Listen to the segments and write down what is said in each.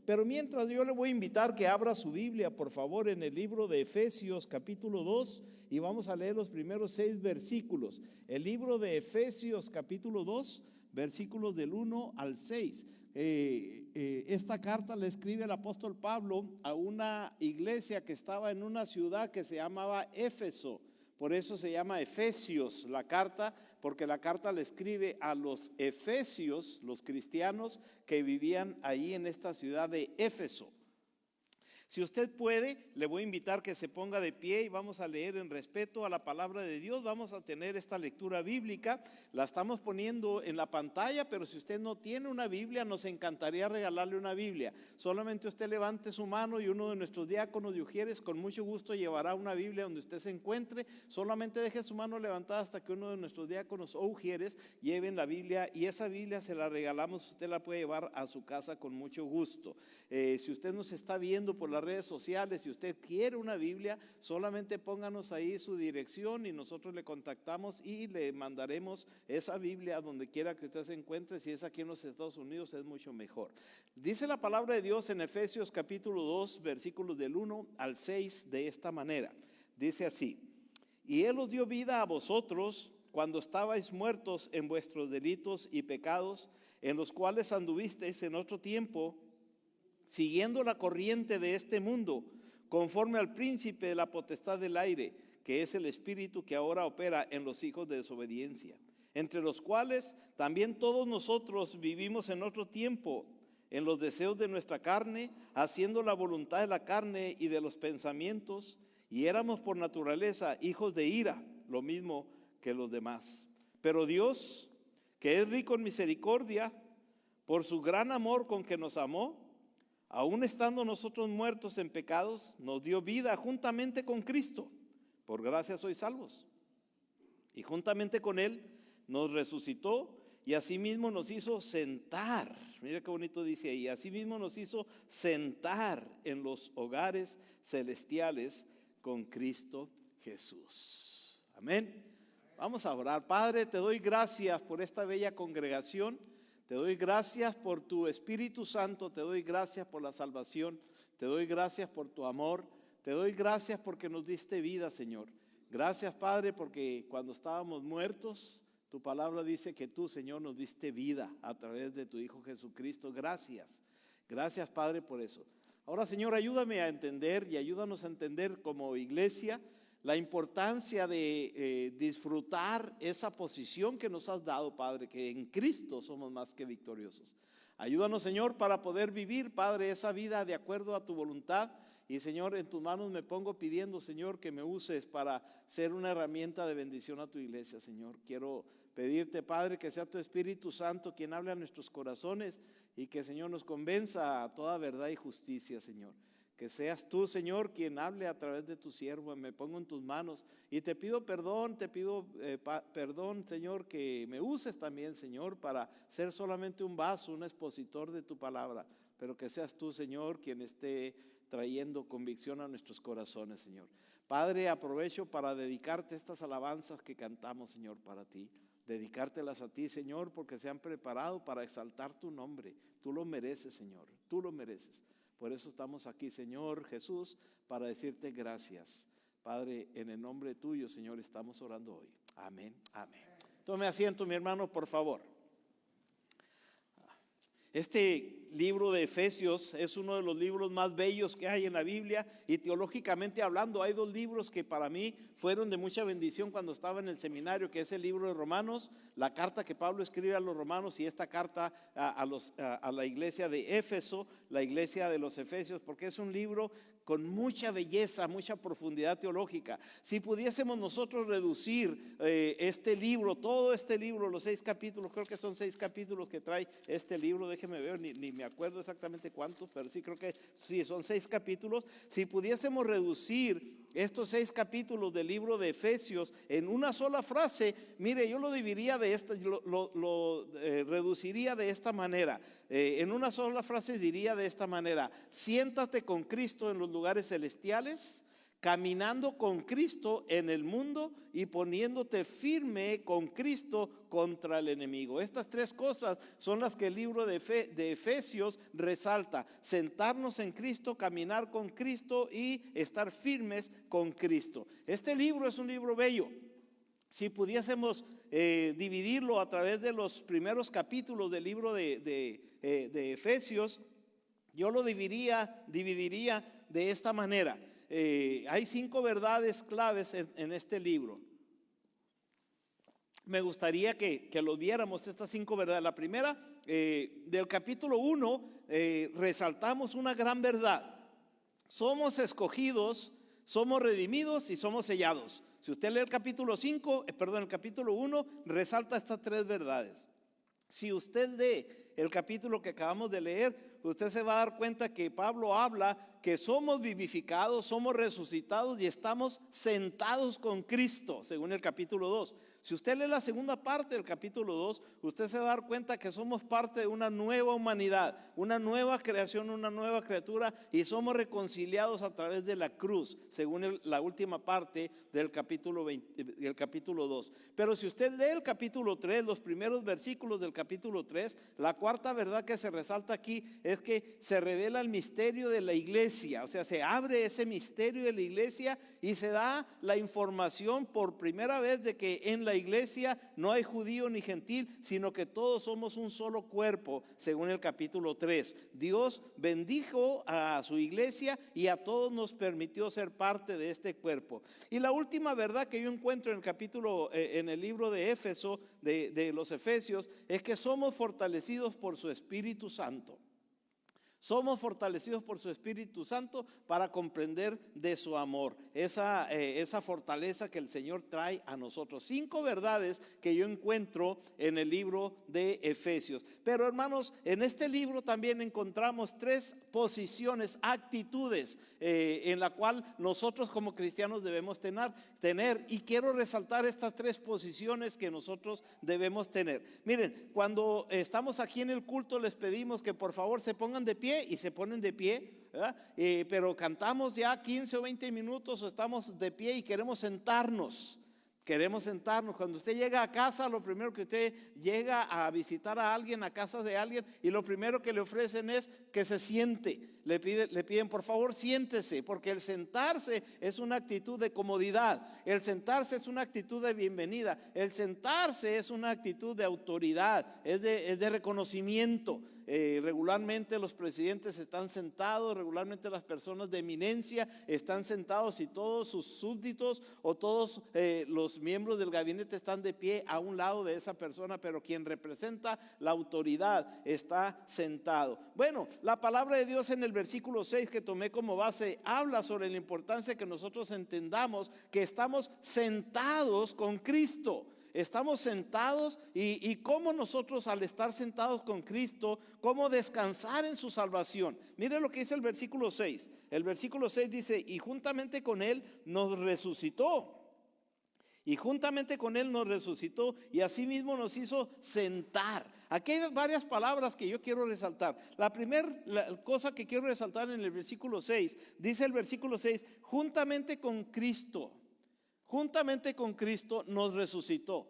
Pero mientras, yo le voy a invitar que abra su Biblia, por favor, en el libro de Efesios capítulo 2, y vamos a leer los primeros 6 versículos. El libro de Efesios capítulo 2, versículos del 1 al 6. Esta carta la escribe el apóstol Pablo a una iglesia que estaba en una ciudad que se llamaba Éfeso. Por eso se llama Efesios la carta, porque la carta la escribe a los efesios, los cristianos que vivían ahí en esta ciudad de Éfeso. Si usted puede, le voy a invitar que se ponga de pie y vamos a leer en respeto a la palabra de Dios. Vamos a tener esta lectura bíblica, la estamos poniendo en la pantalla, pero si usted no tiene una Biblia, nos encantaría regalarle una Biblia. Solamente usted levante su mano y uno de nuestros diáconos y ujieres con mucho gusto llevará una Biblia donde usted se encuentre. Solamente deje su mano levantada hasta que uno de nuestros diáconos o ujieres lleven la Biblia, y esa Biblia se la regalamos, usted la puede llevar a su casa con mucho gusto. Si usted nos está viendo por la redes sociales, si usted quiere una Biblia, solamente pónganos ahí su dirección y nosotros le contactamos y le mandaremos esa Biblia a donde quiera que usted se encuentre. Si es aquí en los Estados Unidos es mucho mejor. Dice la palabra de Dios en Efesios capítulo 2, versículos del 1 al 6 de esta manera. Dice así: y Él os dio vida a vosotros cuando estabais muertos en vuestros delitos y pecados, en los cuales anduvisteis en otro tiempo, siguiendo la corriente de este mundo, conforme al príncipe de la potestad del aire, que es el espíritu que ahora opera en los hijos de desobediencia, entre los cuales también todos nosotros vivimos en otro tiempo, en los deseos de nuestra carne, haciendo la voluntad de la carne y de los pensamientos, y éramos por naturaleza hijos de ira, lo mismo que los demás. Pero Dios, que es rico en misericordia, por su gran amor con que nos amó, aun estando nosotros muertos en pecados, nos dio vida juntamente con Cristo. Por gracia sois salvos. Y juntamente con Él nos resucitó y asimismo nos hizo sentar. Mira qué bonito dice ahí. Asimismo nos hizo sentar en los hogares celestiales con Cristo Jesús. Amén. Vamos a orar. Padre, te doy gracias por esta bella congregación. Te doy gracias por tu Espíritu Santo, te doy gracias por la salvación, te doy gracias por tu amor, te doy gracias porque nos diste vida, Señor. Gracias, Padre, porque cuando estábamos muertos, tu palabra dice que tú, Señor, nos diste vida a través de tu Hijo Jesucristo. Gracias, gracias, Padre, por eso. Ahora, Señor, ayúdame a entender y ayúdanos a entender como iglesia la importancia de disfrutar esa posición que nos has dado, Padre, que en Cristo somos más que victoriosos. Ayúdanos, Señor, para poder vivir, Padre, esa vida de acuerdo a tu voluntad. Y, Señor, en tus manos me pongo pidiendo, Señor, que me uses para ser una herramienta de bendición a tu iglesia, Señor. Quiero pedirte, Padre, que sea tu Espíritu Santo quien hable a nuestros corazones y que, Señor, nos convenza a toda verdad y justicia, Señor. Que seas tú, Señor, quien hable a través de tu siervo. Me pongo en tus manos y te pido perdón, perdón, Señor, que me uses también, Señor, para ser solamente un vaso, un expositor de tu palabra. Pero que seas tú, Señor, quien esté trayendo convicción a nuestros corazones, Señor. Padre, aprovecho para dedicarte estas alabanzas que cantamos, Señor, para ti. Dedicártelas a ti, Señor, porque se han preparado para exaltar tu nombre. Tú lo mereces, Señor, tú lo mereces. Por eso estamos aquí, Señor Jesús, para decirte gracias. Padre, en el nombre tuyo, Señor, estamos orando hoy. Amén, amén. Tome asiento, mi hermano, por favor. Este libro de Efesios es uno de los libros más bellos que hay en la Biblia, y teológicamente hablando hay 2 libros que para mí fueron de mucha bendición cuando estaba en el seminario, que es el libro de Romanos, la carta que Pablo escribe a los romanos, y esta carta a la iglesia de Éfeso, la iglesia de los Efesios, porque es un libro con mucha belleza, mucha profundidad teológica. Si pudiésemos nosotros reducir este libro, todo este libro, los 6 capítulos, creo que son 6 capítulos que trae este libro, déjeme ver, ni me acuerdo exactamente cuántos, pero sí creo que sí, son 6 capítulos. Si pudiésemos reducir estos 6 capítulos del libro de Efesios en una sola frase, mire, yo lo dividiría reduciría de esta manera. En una sola frase diría de esta manera: siéntate con Cristo en los lugares celestiales, caminando con Cristo en el mundo y poniéndote firme con Cristo contra el enemigo. Estas tres cosas son las que el libro de Efesios resalta: sentarnos en Cristo, caminar con Cristo y estar firmes con Cristo. Este libro es un libro bello. Si pudiésemos dividirlo a través de los primeros capítulos del libro de Efesios, yo lo dividiría de esta manera. Hay 5 verdades claves en este libro. Me gustaría que los viéramos, estas 5 verdades. La primera, del capítulo 1, resaltamos una gran verdad: somos escogidos, somos redimidos y somos sellados. Si usted lee el capítulo 1, resalta estas 3 verdades. Si usted lee el capítulo que acabamos de leer, usted se va a dar cuenta que Pablo habla que somos vivificados, somos resucitados y estamos sentados con Cristo, según el capítulo 2. Si usted lee la segunda parte del capítulo 2, usted se va a dar cuenta que somos parte de una nueva humanidad, una nueva creación, una nueva criatura, y somos reconciliados a través de la cruz, según la última parte del capítulo 2. Pero si usted lee el capítulo 3, los primeros versículos del capítulo 3, la cuarta verdad que se resalta aquí es que se revela el misterio de la iglesia. O sea, se abre ese misterio de la iglesia y se da la información por primera vez de que en la iglesia no hay judío ni gentil, sino que todos somos un solo cuerpo, según el capítulo 3. Dios bendijo a su iglesia y a todos nos permitió ser parte de este cuerpo. Y la última verdad que yo encuentro en el libro de Éfeso, de los Efesios, es que somos fortalecidos por su Espíritu Santo. Somos fortalecidos por su Espíritu Santo para comprender de su amor, esa fortaleza que el Señor trae a nosotros. 5 verdades que yo encuentro en el libro de Efesios. Pero hermanos, en este libro también encontramos 3 posiciones, actitudes en la cual nosotros como cristianos debemos tener. Y quiero resaltar estas 3 posiciones que nosotros debemos tener. Miren, cuando estamos aquí en el culto les pedimos que por favor se pongan de pie, y se ponen de pie, pero cantamos ya 15 o 20 minutos o estamos de pie y queremos sentarnos. Cuando usted llega a casa, lo primero que usted llega a visitar a alguien, a casa de alguien, y lo primero que le ofrecen es que se siente. Le piden por favor siéntese, porque el sentarse es una actitud de comodidad, el sentarse es una actitud de bienvenida, el sentarse es una actitud de autoridad, es de reconocimiento. Regularmente los presidentes están sentados, regularmente las personas de eminencia están sentados, y todos sus súbditos o todos los miembros del gabinete están de pie a un lado de esa persona, pero quien representa la autoridad está sentado. Bueno, la palabra de Dios en el versículo 6 que tomé como base habla sobre la importancia que nosotros entendamos que estamos sentados con Cristo. Estamos sentados y cómo nosotros, al estar sentados con Cristo, cómo descansar en su salvación. Mire lo que dice el versículo 6. El versículo 6 dice: y juntamente con Él nos resucitó. Y juntamente con Él nos resucitó y asimismo nos hizo sentar. Aquí hay varias palabras que yo quiero resaltar. La primera cosa que quiero resaltar en el versículo 6, dice el versículo 6, juntamente con Cristo nos resucitó.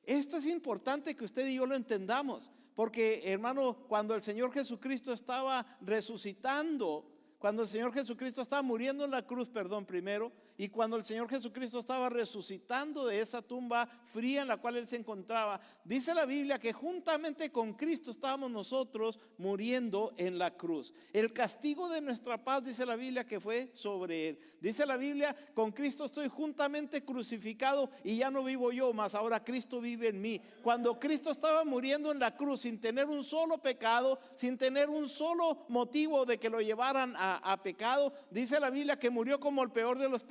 Esto es importante que usted y yo lo entendamos, porque hermano, cuando el Señor Jesucristo estaba resucitando, cuando el Señor Jesucristo estaba muriendo en la cruz, primero, y cuando el Señor Jesucristo estaba resucitando de esa tumba fría en la cual Él se encontraba, dice la Biblia que juntamente con Cristo estábamos nosotros muriendo en la cruz. El castigo de nuestra paz, dice la Biblia, que fue sobre Él. Dice la Biblia: con Cristo estoy juntamente crucificado y ya no vivo yo, mas ahora Cristo vive en mí. Cuando Cristo estaba muriendo en la cruz sin tener un solo pecado, sin tener un solo motivo de que lo llevaran a pecado, dice la Biblia que murió como el peor de los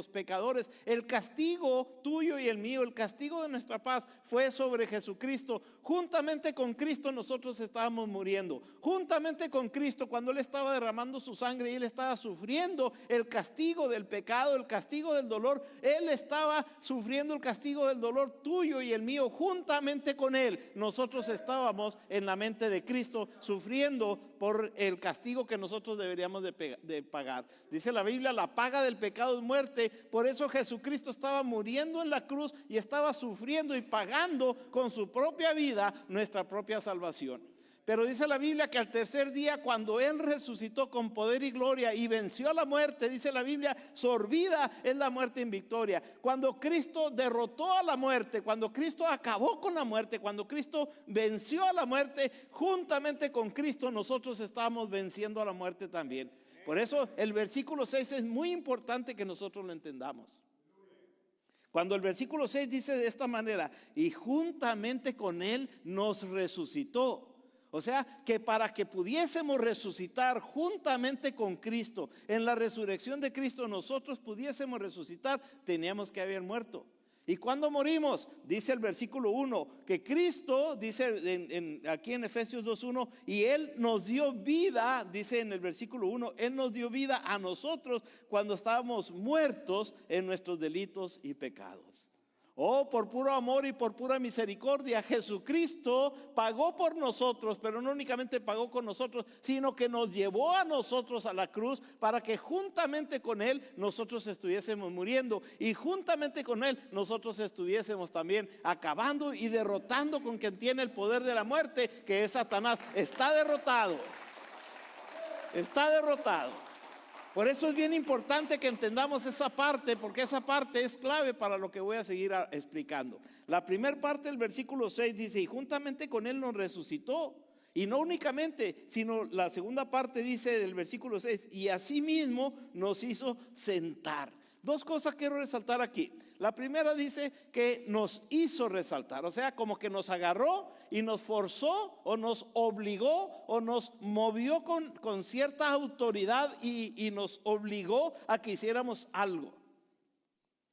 pecadores. El castigo tuyo y el mío, el castigo de nuestra paz fue sobre Jesucristo. Juntamente con Cristo nosotros estábamos muriendo. Juntamente con Cristo, cuando Él estaba derramando su sangre y Él estaba sufriendo el castigo del pecado, el castigo del dolor, Él estaba sufriendo el castigo del dolor tuyo y el mío. Juntamente con Él nosotros estábamos en la mente de Cristo, sufriendo por el castigo que nosotros deberíamos de pagar. Dice la Biblia, la paga del pecado es muerte. Por eso Jesucristo estaba muriendo en la cruz y estaba sufriendo y pagando con su propia vida nuestra propia salvación. Pero dice la Biblia que al tercer día, cuando Él resucitó con poder y gloria y venció a la muerte, dice la Biblia, sorbida es la muerte en victoria. Cuando Cristo derrotó a la muerte, cuando Cristo acabó con la muerte, cuando Cristo venció a la muerte, juntamente con Cristo nosotros estamos venciendo a la muerte también. Por eso el versículo 6 es muy importante que nosotros lo entendamos. Cuando el versículo 6 dice de esta manera, y juntamente con Él nos resucitó. O sea, que para que pudiésemos resucitar juntamente con Cristo, en la resurrección de Cristo nosotros pudiésemos resucitar, teníamos que haber muerto. ¿Y cuándo morimos? Dice el versículo 1, que Cristo, dice aquí en Efesios 2:1, y Él nos dio vida, dice en el versículo 1, Él nos dio vida a nosotros cuando estábamos muertos en nuestros delitos y pecados. Oh, por puro amor y por pura misericordia, Jesucristo pagó por nosotros, pero no únicamente pagó con nosotros, sino que nos llevó a nosotros a la cruz para que juntamente con Él nosotros estuviésemos muriendo y juntamente con Él nosotros estuviésemos también acabando y derrotando con quien tiene el poder de la muerte, que es Satanás. Está derrotado. Está derrotado. Por eso es bien importante que entendamos esa parte, porque esa parte es clave para lo que voy a seguir explicando. La primera parte del versículo 6 dice, y juntamente con Él nos resucitó. Y no únicamente, sino la segunda parte dice del versículo 6, y asimismo nos hizo sentar. Dos cosas quiero resaltar aquí. La primera dice que nos hizo resaltar, o sea, como que nos agarró y nos forzó o nos obligó o nos movió con cierta autoridad y nos obligó a que hiciéramos algo.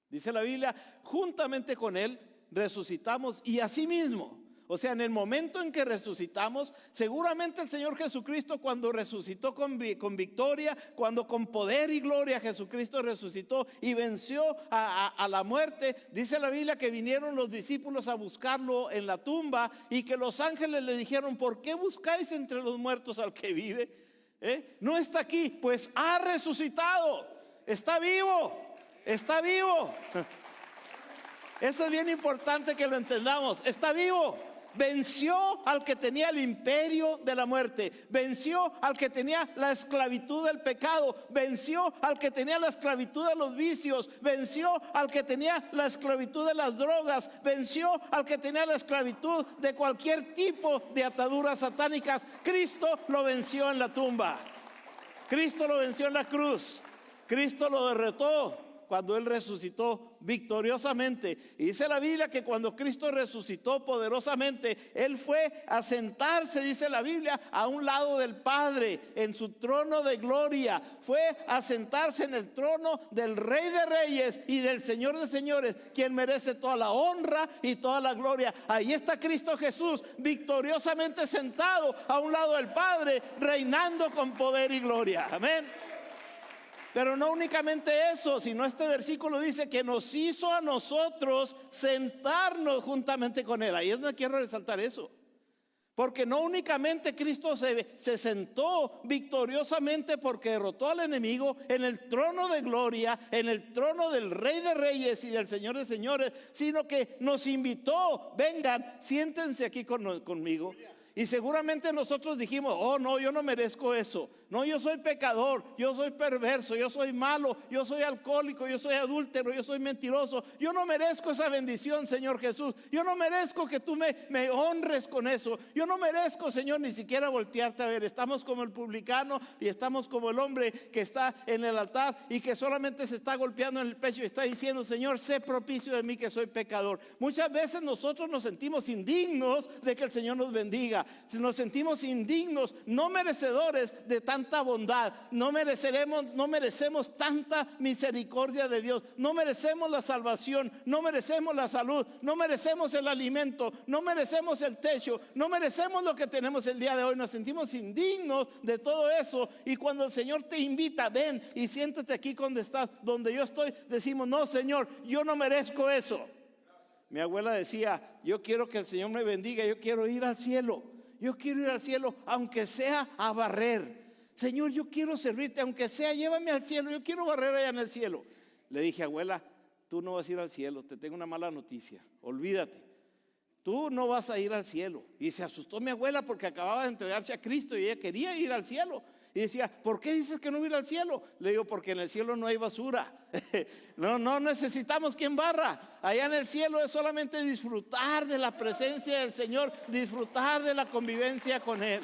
Dice la Biblia, juntamente con Él resucitamos y asimismo. O sea, en el momento en que resucitamos, seguramente el Señor Jesucristo cuando resucitó con victoria, cuando con poder y gloria Jesucristo resucitó y venció a la muerte, dice la Biblia que vinieron los discípulos a buscarlo en la tumba y que los ángeles le dijeron, ¿por qué buscáis entre los muertos al que vive? No está aquí, pues ha resucitado, está vivo, está vivo. Eso es bien importante que lo entendamos, está vivo. Venció al que tenía el imperio de la muerte, venció al que tenía la esclavitud del pecado, venció al que tenía la esclavitud de los vicios, venció al que tenía la esclavitud de las drogas, venció al que tenía la esclavitud de cualquier tipo de ataduras satánicas. Cristo lo venció en la tumba, Cristo lo venció en la cruz, Cristo lo derrotó cuando Él resucitó victoriosamente. Y dice la Biblia que cuando Cristo resucitó poderosamente, Él fue a sentarse, dice la Biblia, a un lado del Padre en su trono de gloria. Fue a sentarse en el trono del Rey de Reyes y del Señor de Señores, quien merece toda la honra y toda la gloria. Ahí está Cristo Jesús victoriosamente sentado a un lado del Padre, reinando con poder y gloria. Amén. Pero no únicamente eso, sino este versículo dice que nos hizo a nosotros sentarnos juntamente con Él. Ahí es donde quiero resaltar eso. Porque no únicamente Cristo se sentó victoriosamente porque derrotó al enemigo en el trono de gloria, en el trono del Rey de Reyes y del Señor de Señores, sino que nos invitó, vengan, siéntense aquí conmigo. Y seguramente nosotros dijimos, oh no, yo no merezco eso. No, yo soy pecador, yo soy perverso, yo soy malo, yo soy alcohólico, yo soy adúltero, yo soy mentiroso. Yo no merezco esa bendición, Señor Jesús. Yo no merezco que tú me honres con eso. Yo no merezco, Señor, ni siquiera voltearte a ver. Estamos como el publicano y estamos como el hombre que está en el altar y que solamente se está golpeando en el pecho y está diciendo, Señor, sé propicio de mí que soy pecador. Muchas veces nosotros nos sentimos indignos de que el Señor nos bendiga. Nos sentimos indignos, no merecedores de tanta bondad. No merecemos tanta misericordia de Dios. No merecemos la salvación, no merecemos la salud, no merecemos el alimento, no merecemos el techo, no merecemos lo que tenemos el día de hoy. Nos sentimos indignos de todo eso. Y cuando el Señor te invita, ven y siéntate aquí donde estás, donde yo estoy, decimos, no, Señor, yo no merezco eso. Mi abuela decía, yo quiero que el Señor me bendiga, yo quiero ir al cielo. yo quiero ir al cielo, aunque sea a barrer. Señor, yo quiero servirte, aunque sea, llévame al cielo, yo quiero barrer allá en el cielo. Le dije, abuela, tú no vas a ir al cielo, te tengo una mala noticia, olvídate. Tú no vas a ir al cielo. Y se asustó mi abuela porque acababa de entregarse a Cristo y ella quería ir al cielo. Y decía, ¿por qué dices que no voy a ir al cielo? Le digo, porque en el cielo no hay basura. No necesitamos quien barra. Allá en el cielo es solamente disfrutar de la presencia del Señor, disfrutar de la convivencia con Él.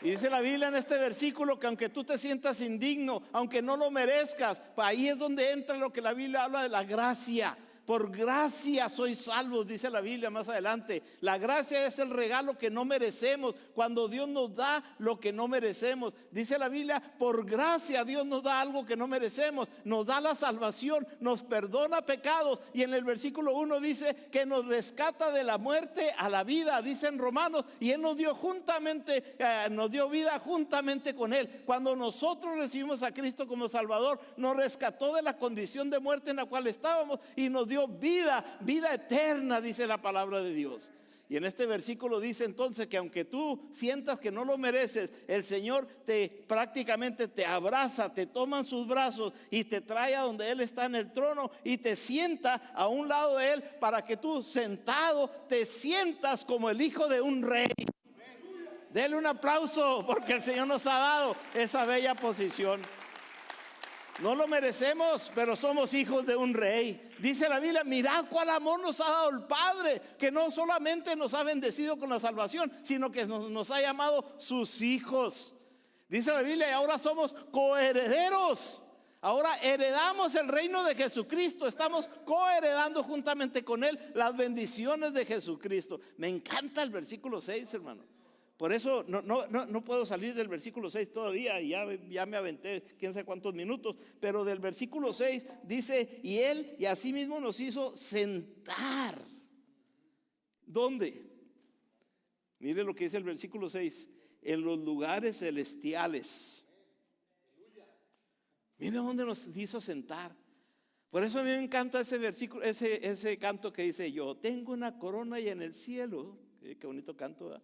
Y dice la Biblia en este versículo que aunque tú te sientas indigno, aunque no lo merezcas, ahí es donde entra lo que la Biblia habla de la gracia. Por gracia sois salvos, dice la Biblia más adelante. La gracia es el regalo que no merecemos, cuando Dios nos da lo que no merecemos. Dice la Biblia, por gracia Dios nos da algo que no merecemos. Nos da la salvación, nos perdona pecados. Y en el versículo 1 dice que nos rescata de la muerte a la vida, dice en Romanos. Y Él nos dio nos dio vida juntamente con Él. Cuando nosotros recibimos a Cristo como Salvador, nos rescató de la condición de muerte en la cual estábamos y nos dio vida eterna, dice la palabra de Dios. Y en este versículo dice entonces que aunque tú sientas que no lo mereces, el Señor prácticamente te abraza, te toma en sus brazos y te trae a donde Él está en el trono y te sienta a un lado de Él para que tú sentado te sientas como el hijo de un rey. Dele un aplauso porque el Señor nos ha dado esa bella posición. No lo merecemos, pero somos hijos de un rey. Dice la Biblia, mirad cuál amor nos ha dado el Padre, que no solamente nos ha bendecido con la salvación, sino que nos ha llamado sus hijos. Dice la Biblia, y ahora somos coherederos. Ahora heredamos el reino de Jesucristo. Estamos coheredando juntamente con Él las bendiciones de Jesucristo. Me encanta el versículo 6, hermano. Por eso no puedo salir del versículo 6 todavía, y ya me aventé quién sabe cuántos minutos, pero del versículo 6 dice, y Él y asimismo nos hizo sentar. ¿Dónde? Mire lo que dice el versículo 6, en los lugares celestiales. Mire dónde nos hizo sentar. Por eso a mí me encanta ese versículo, ese canto que dice, yo tengo una corona y en el cielo. Qué bonito canto, ¿verdad?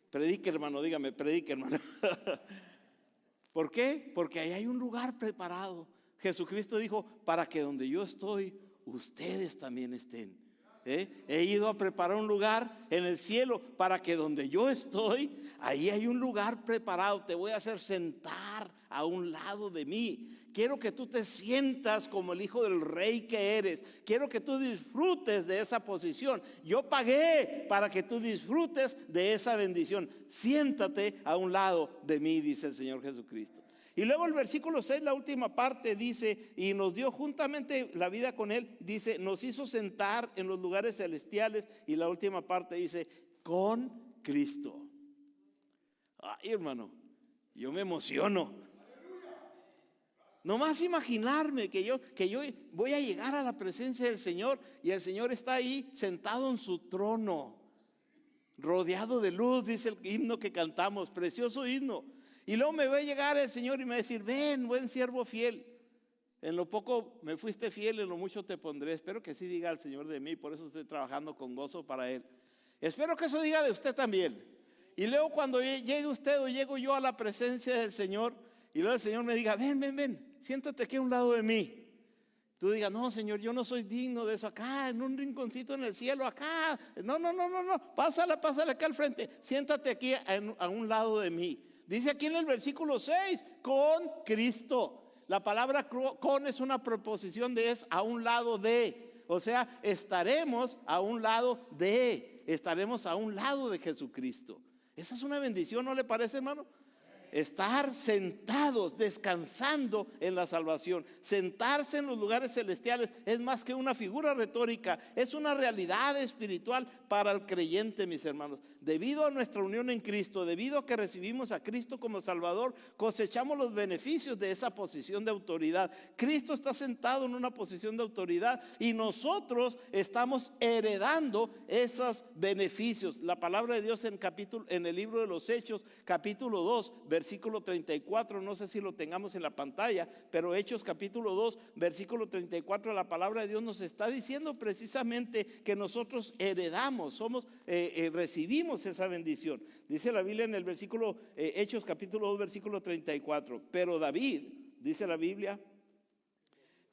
Predique, hermano, dígame, predique, hermano. ¿Por qué? Porque ahí hay un lugar preparado. Jesucristo dijo, para que donde yo estoy, ustedes también estén. He ido a preparar un lugar en el cielo para que donde yo estoy, ahí hay un lugar preparado. Te voy a hacer sentar a un lado de mí. Quiero que tú te sientas como el hijo del rey que eres. Quiero que tú disfrutes de esa posición. Yo pagué para que tú disfrutes de esa bendición. Siéntate a un lado de mí, dice el Señor Jesucristo. Y luego el versículo 6, la última parte dice, y nos dio juntamente la vida con Él, dice, nos hizo sentar en los lugares celestiales, y la última parte dice, con Cristo. Ay, hermano, yo me emociono. Nomás imaginarme que yo voy a llegar a la presencia del Señor y el Señor está ahí sentado en su trono, rodeado de luz, dice el himno que cantamos, precioso himno. Y luego me va a llegar el Señor y me va a decir, ven, buen siervo fiel. En lo poco me fuiste fiel, en lo mucho te pondré. Espero que sí diga el Señor de mí, por eso estoy trabajando con gozo para Él. Espero que eso diga de usted también. Y luego cuando llegue usted o llego yo a la presencia del Señor, y luego el Señor me diga, ven, siéntate aquí a un lado de mí. Tú digas, no, Señor, yo no soy digno de eso. Acá, en un rinconcito en el cielo, acá. No, pásale acá al frente. Siéntate aquí a un lado de mí. Dice aquí en el versículo 6, con Cristo. La palabra con es una preposición de es a un lado de. O sea, estaremos a un lado de Jesucristo. Esa es una bendición, ¿no le parece, hermano? Estar sentados, descansando en la salvación. Sentarse en los lugares celestiales es más que una figura retórica, es una realidad espiritual para el creyente, mis hermanos. Debido a nuestra unión en Cristo, debido a que recibimos a Cristo como Salvador, cosechamos los beneficios de esa posición de autoridad. Cristo está sentado en una posición de autoridad y nosotros estamos heredando esos beneficios. La palabra de Dios en el libro de los Hechos, capítulo 2, versículo versículo 34, no sé si lo tengamos en la pantalla, pero Hechos capítulo 2, versículo 34, la palabra de Dios nos está diciendo precisamente que nosotros heredamos, recibimos esa bendición. Dice la Biblia en el versículo, Hechos capítulo 2, versículo 34, pero David, dice la Biblia,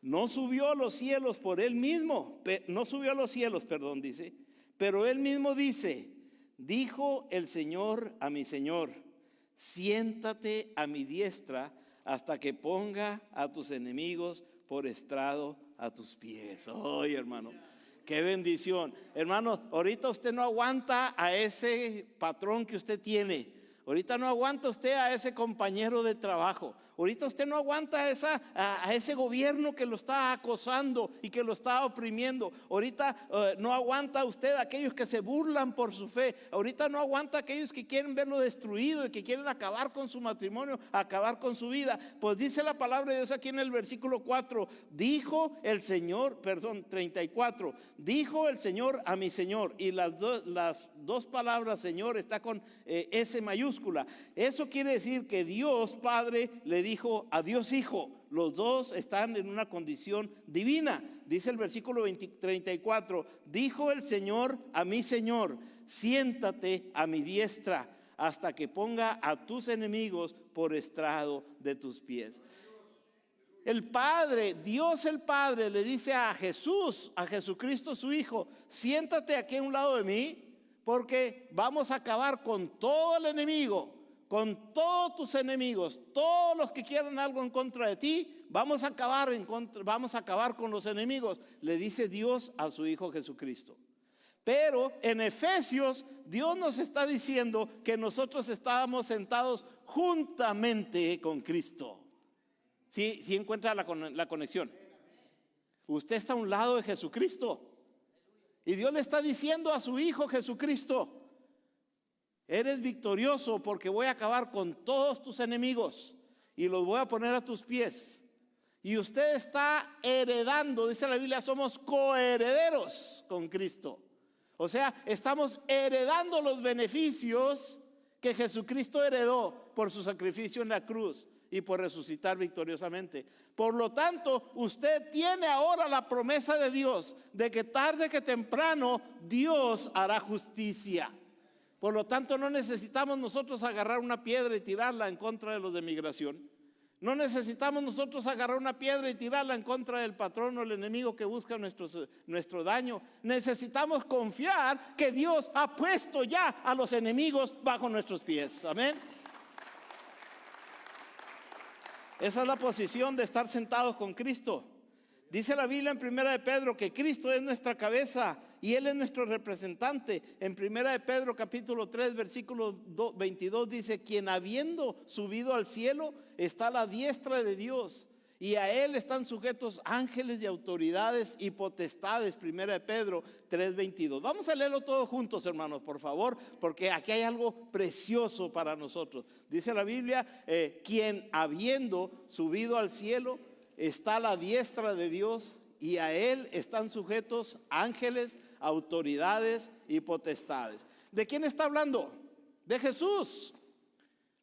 no subió a los cielos por él mismo, no subió a los cielos, perdón, dice, pero él mismo dice, dijo el Señor a mi Señor, siéntate a mi diestra hasta que ponga a tus enemigos por estrado a tus pies. Ay, hermano, qué bendición. Hermano, ahorita usted no aguanta a ese patrón que usted tiene. Ahorita no aguanta usted a ese compañero de trabajo. Ahorita usted no aguanta a ese gobierno que lo está acosando y que lo está oprimiendo. Ahorita no aguanta usted a aquellos que se burlan por su fe. Ahorita no aguanta a aquellos que quieren verlo destruido y que quieren acabar con su matrimonio, acabar con su vida. Pues dice la palabra de Dios aquí en el versículo 4. Dijo el Señor, 34. Dijo el Señor a mi Señor. Y las dos palabras Señor está con S mayúscula. Eso quiere decir que Dios Padre le dijo a Dios Hijo. Los dos están en una condición divina. Dice el versículo 34, dijo el Señor a mi Señor, siéntate a mi diestra hasta que ponga a tus enemigos por estrado de tus pies. El Padre, Dios el Padre le dice a Jesús, a Jesucristo su Hijo, siéntate aquí a un lado de mí porque vamos a acabar con todo el enemigo, con todos tus enemigos, todos los que quieran algo en contra de ti, vamos a acabar con los enemigos, le dice Dios a su Hijo Jesucristo. Pero en Efesios, Dios nos está diciendo que nosotros estábamos sentados juntamente con Cristo. ¿Sí encuentra la conexión? Usted está a un lado de Jesucristo. Y Dios le está diciendo a su Hijo Jesucristo, eres victorioso porque voy a acabar con todos tus enemigos y los voy a poner a tus pies. Y usted está heredando, dice la Biblia, somos coherederos con Cristo. O sea, estamos heredando los beneficios que Jesucristo heredó por su sacrificio en la cruz y por resucitar victoriosamente. Por lo tanto, usted tiene ahora la promesa de Dios de que tarde que temprano Dios hará justicia. Por lo tanto, no necesitamos nosotros agarrar una piedra y tirarla en contra de los de migración. No necesitamos nosotros agarrar una piedra y tirarla en contra del patrón o el enemigo que busca nuestro daño. Necesitamos confiar que Dios ha puesto ya a los enemigos bajo nuestros pies. Amén. Esa es la posición de estar sentados con Cristo. Dice la Biblia en 1 Pedro que Cristo es nuestra cabeza y Él es nuestro representante. En 1 Pedro capítulo 3 versículo 22 dice, quien habiendo subido al cielo está a la diestra de Dios y a Él están sujetos ángeles y autoridades y potestades. 1 Pedro 3:22. Vamos a leerlo todos juntos, hermanos, por favor, porque aquí hay algo precioso para nosotros. Dice la Biblia, quien habiendo subido al cielo está a la diestra de Dios y a Él están sujetos ángeles, autoridades y potestades. ¿De quién está hablando? De Jesús.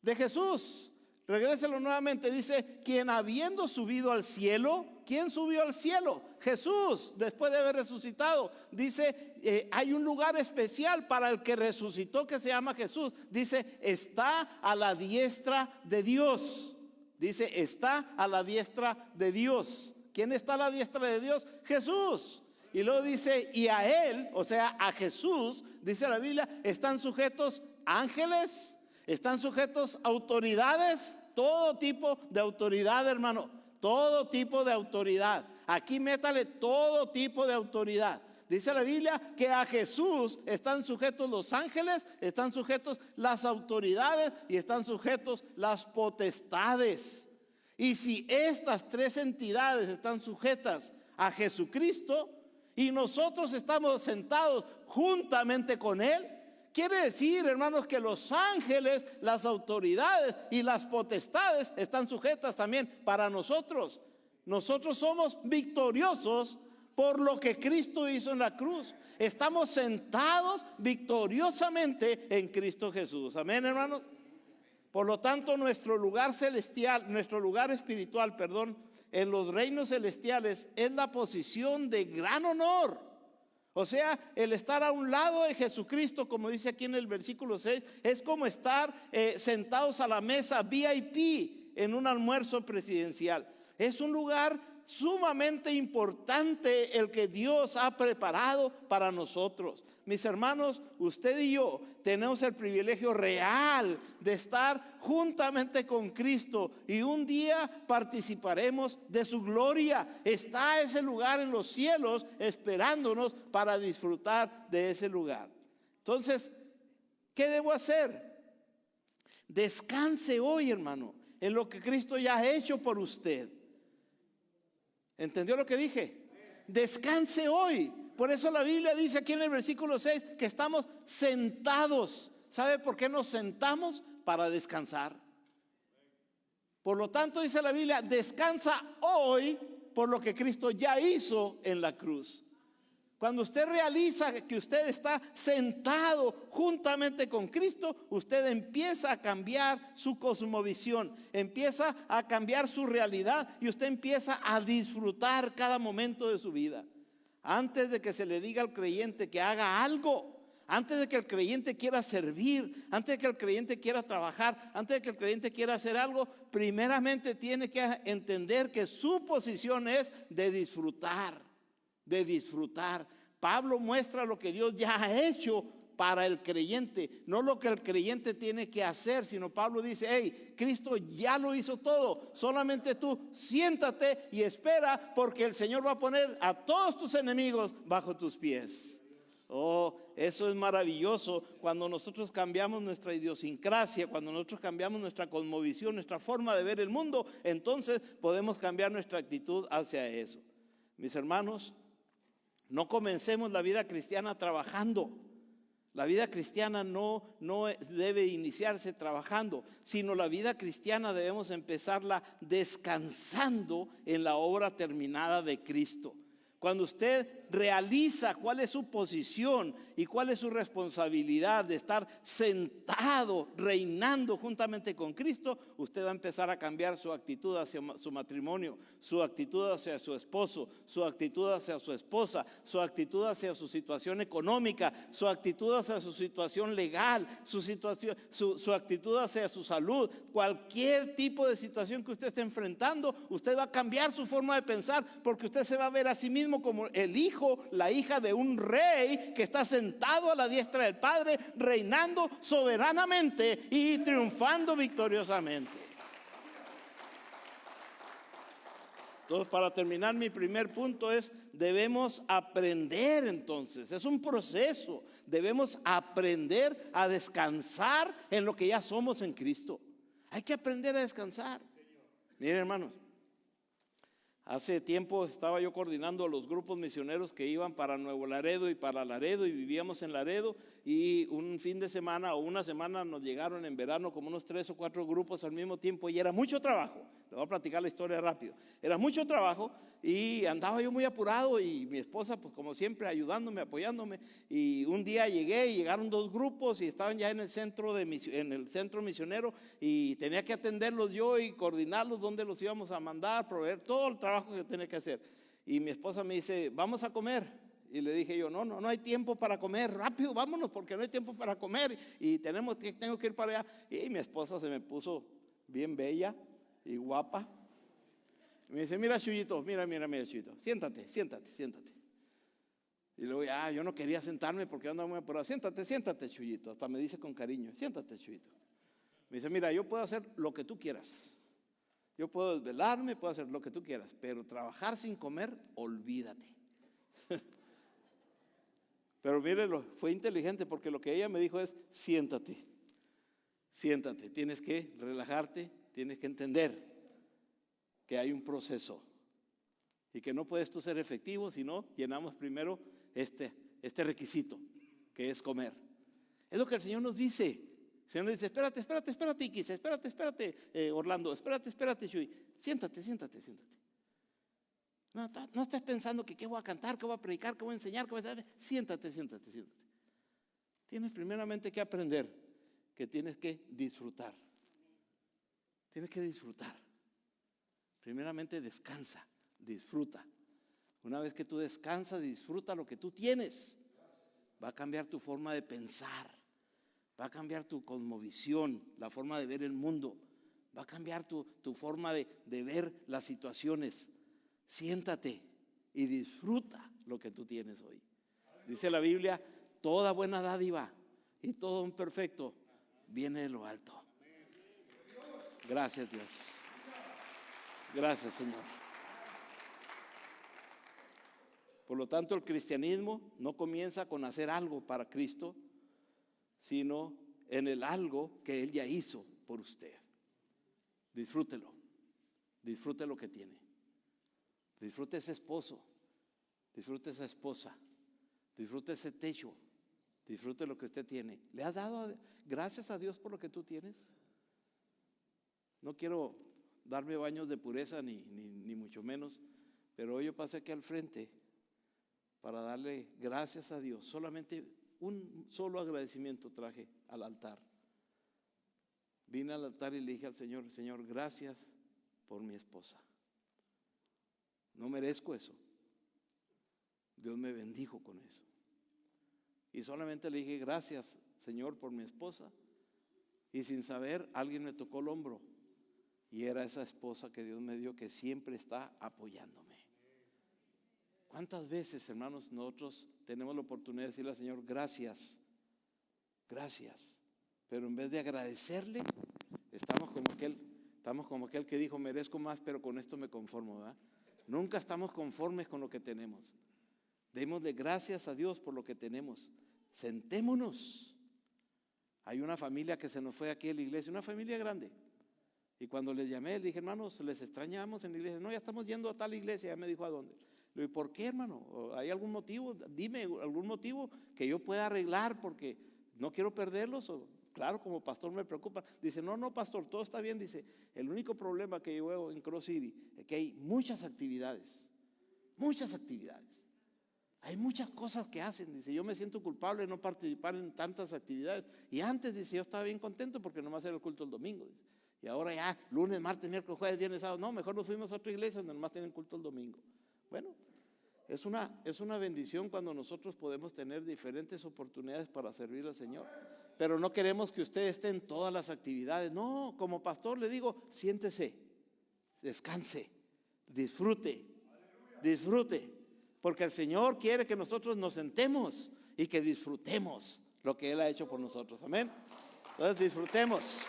De Jesús. Regréselo nuevamente. Dice, quien habiendo subido al cielo. ¿Quién subió al cielo? Jesús, después de haber resucitado. Dice, hay un lugar especial para el que resucitó que se llama Jesús. Dice, está a la diestra de Dios. Dice, está a la diestra de Dios. ¿Quién está a la diestra de Dios? Jesús. Y luego dice, y a Él, o sea, a Jesús, dice la Biblia, están sujetos ángeles, están sujetos autoridades, todo tipo de autoridad, hermano, todo tipo de autoridad. Aquí métale todo tipo de autoridad. Dice la Biblia que a Jesús están sujetos los ángeles, están sujetos las autoridades y están sujetos las potestades. Y si estas tres entidades están sujetas a Jesucristo y nosotros estamos sentados juntamente con Él, quiere decir, hermanos, que los ángeles, las autoridades y las potestades están sujetas también para nosotros. Nosotros somos victoriosos por lo que Cristo hizo en la cruz. Estamos sentados victoriosamente en Cristo Jesús. Amén, hermanos. Por lo tanto, nuestro lugar celestial, nuestro lugar espiritual, perdón, en los reinos celestiales es la posición de gran honor. O sea, el estar a un lado de Jesucristo, como dice aquí en el versículo 6, es como estar sentados a la mesa VIP en un almuerzo presidencial. Es un lugar sumamente importante el que Dios ha preparado para nosotros. Mis hermanos, usted y yo tenemos el privilegio real de estar juntamente con Cristo y un día participaremos de su gloria. Está ese lugar en los cielos esperándonos para disfrutar de ese lugar. Entonces, ¿qué debo hacer? Descanse hoy, hermano, en lo que Cristo ya ha hecho por usted. ¿Entendió lo que dije? Descanse hoy. Por eso la Biblia dice aquí en el versículo 6 que estamos sentados. ¿Sabe por qué nos sentamos? Para descansar. Por lo tanto, dice la Biblia, descansa hoy por lo que Cristo ya hizo en la cruz. Cuando usted realiza que usted está sentado juntamente con Cristo, usted empieza a cambiar su cosmovisión, empieza a cambiar su realidad y usted empieza a disfrutar cada momento de su vida. Antes de que se le diga al creyente que haga algo, antes de que el creyente quiera servir, antes de que el creyente quiera trabajar, antes de que el creyente quiera hacer algo, primeramente tiene que entender que su posición es de disfrutar. De disfrutar. Pablo muestra lo que Dios ya ha hecho para el creyente, no lo que el creyente tiene que hacer, sino Pablo dice, hey, Cristo ya lo hizo todo, solamente tú siéntate y espera porque el Señor va a poner a todos tus enemigos bajo tus pies. Oh, eso es maravilloso cuando nosotros cambiamos nuestra idiosincrasia, cuando nosotros cambiamos nuestra cosmovisión, nuestra forma de ver el mundo, entonces podemos cambiar nuestra actitud hacia eso. Mis hermanos, no comencemos la vida cristiana trabajando. La vida cristiana no debe iniciarse trabajando, sino la vida cristiana debemos empezarla descansando en la obra terminada de Cristo. Cuando usted realiza cuál es su posición y cuál es su responsabilidad de estar sentado, reinando juntamente con Cristo, usted va a empezar a cambiar su actitud hacia su matrimonio, su actitud hacia su esposo, su actitud hacia su esposa, su actitud hacia su situación económica, su actitud hacia su situación legal, su actitud hacia su salud. Cualquier tipo de situación que usted esté enfrentando, usted va a cambiar su forma de pensar porque usted se va a ver a sí mismo como el hijo, la hija de un rey que está sentado a la diestra del Padre, reinando soberanamente y triunfando victoriosamente. Entonces, para terminar, mi primer punto es, debemos aprender entonces, es un proceso, debemos aprender a descansar en lo que ya somos en Cristo. Hay que aprender a descansar. Miren, hermanos, hace tiempo estaba yo coordinando los grupos misioneros que iban para Nuevo Laredo y para Laredo y vivíamos en Laredo y un fin de semana o una semana nos llegaron en verano como unos 3 o 4 grupos al mismo tiempo y era mucho trabajo. Le voy a platicar la historia rápido. Era mucho trabajo y andaba yo muy apurado y mi esposa pues como siempre ayudándome, apoyándome y un día llegué y llegaron 2 grupos y estaban ya en el centro misionero y tenía que atenderlos yo y coordinarlos dónde los íbamos a mandar, proveer todo el trabajo que tenía que hacer. Y mi esposa me dice, vamos a comer. Y le dije yo, no hay tiempo para comer, rápido, vámonos porque no hay tiempo para comer y tengo que ir para allá. Y mi esposa se me puso bien bella y guapa. Me dice, mira Chuyito, mira Chuyito, siéntate. Y luego yo no quería sentarme porque andaba muy apurado. Siéntate Chuyito, hasta me dice con cariño, siéntate Chuyito. Me dice, mira, yo puedo hacer lo que tú quieras. Yo puedo desvelarme, puedo hacer lo que tú quieras, pero trabajar sin comer, olvídate. Pero mírelo, fue inteligente porque lo que ella me dijo es, siéntate, tienes que relajarte, tienes que entender que hay un proceso y que no puedes tú ser efectivo si no llenamos primero este requisito que es comer. Es lo que el Señor nos dice. El Señor nos dice, espérate, Iquis, espérate, Orlando, espérate, Shui, siéntate. No estés pensando que qué voy a cantar, qué voy a predicar, qué voy a enseñar, qué voy a hacer. Siéntate. Tienes primeramente que aprender que tienes que disfrutar. Tienes que disfrutar. Primeramente descansa, disfruta. Una vez que tú descansas, disfruta lo que tú tienes. Va a cambiar tu forma de pensar, va a cambiar tu cosmovisión, la forma de ver el mundo, va a cambiar tu forma de ver las situaciones. Siéntate y disfruta lo que tú tienes hoy. Dice la Biblia, toda buena dádiva y todo un perfecto viene de lo alto. Gracias, Dios. Gracias, Señor. Por lo tanto, el cristianismo no comienza con hacer algo para Cristo, sino en el algo que Él ya hizo por usted. Disfrútelo. Disfrute lo que tiene. Disfrute ese esposo. Disfrute esa esposa. Disfrute ese techo. Disfrute lo que usted tiene. ¿Le has dado gracias a Dios por lo que tú tienes? No quiero darme baños de pureza ni mucho menos, pero hoy yo pasé aquí al frente para darle gracias a Dios. Solamente un solo agradecimiento traje al altar. Vine al altar y le dije al Señor, Señor, gracias por mi esposa. No merezco eso. Dios me bendijo con eso. Y solamente le dije, gracias, Señor, por mi esposa. Y sin saber, alguien me tocó el hombro. Y era esa esposa que Dios me dio, que siempre está apoyándome. ¿Cuántas veces, hermanos, nosotros tenemos la oportunidad de decirle al Señor, gracias, gracias? Pero en vez de agradecerle, estamos como aquel que dijo, merezco más, pero con esto me conformo, ¿verdad? Nunca estamos conformes con lo que tenemos. Démosle gracias a Dios por lo que tenemos. Sentémonos. Hay una familia que se nos fue aquí a la iglesia, una familia grande. Y cuando les llamé, les dije, hermanos, les extrañamos en la iglesia. No, ya estamos yendo a tal iglesia. Ya me dijo a dónde. Le dije, ¿por qué, hermano? ¿Hay algún motivo? Dime algún motivo que yo pueda arreglar porque no quiero perderlos. Claro, como pastor me preocupa. Dice, no, pastor, todo está bien. Dice, el único problema que yo veo en Cross City es que hay muchas actividades. Muchas actividades. Hay muchas cosas que hacen. Dice, yo me siento culpable de no participar en tantas actividades. Y antes, dice, yo estaba bien contento porque nomás era el culto el domingo. Dice. Y ahora ya, lunes, martes, miércoles, jueves, viernes, sábado. No, mejor nos fuimos a otra iglesia donde nomás tienen culto el domingo. Bueno, es una bendición cuando nosotros podemos tener diferentes oportunidades para servir al Señor. Pero no queremos que usted esté en todas las actividades. No, como pastor le digo, siéntese, descanse, disfrute, disfrute. Porque el Señor quiere que nosotros nos sentemos y que disfrutemos lo que Él ha hecho por nosotros. Amén. Entonces disfrutemos.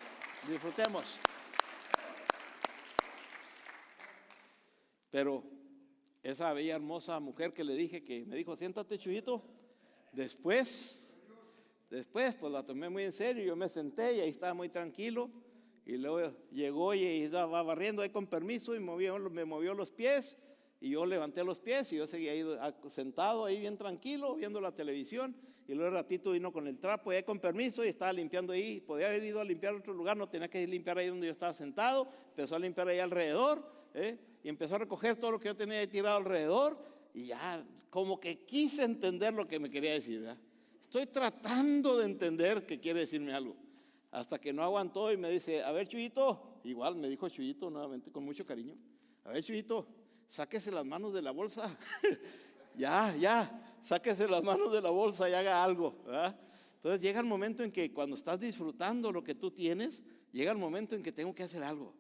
Pero esa bella hermosa mujer que le dije, que me dijo, siéntate, Chuyito. Después pues la tomé muy en serio. Yo me senté y ahí estaba muy tranquilo. Y luego llegó y estaba barriendo ahí con permiso y me movió los pies. Y yo levanté los pies y yo seguía ahí sentado ahí bien tranquilo viendo la televisión. Y luego un ratito vino con el trapo ahí con permiso y estaba limpiando ahí. Podía haber ido a limpiar otro lugar, no tenía que limpiar ahí donde yo estaba sentado. Empezó a limpiar ahí alrededor y empezó a recoger todo lo que yo tenía ahí tirado alrededor. Y ya como que quise entender lo que me quería decir, ¿verdad? Estoy tratando de entender que quiere decirme algo. Hasta que no aguantó y me dice, a ver, Chuyito. Igual me dijo Chuyito nuevamente con mucho cariño. A ver, Chuyito, sáquese las manos de la bolsa. ya, sáquese las manos de la bolsa y haga algo, ¿verdad? Entonces llega el momento en que cuando estás disfrutando lo que tú tienes, llega el momento en que tengo que hacer algo.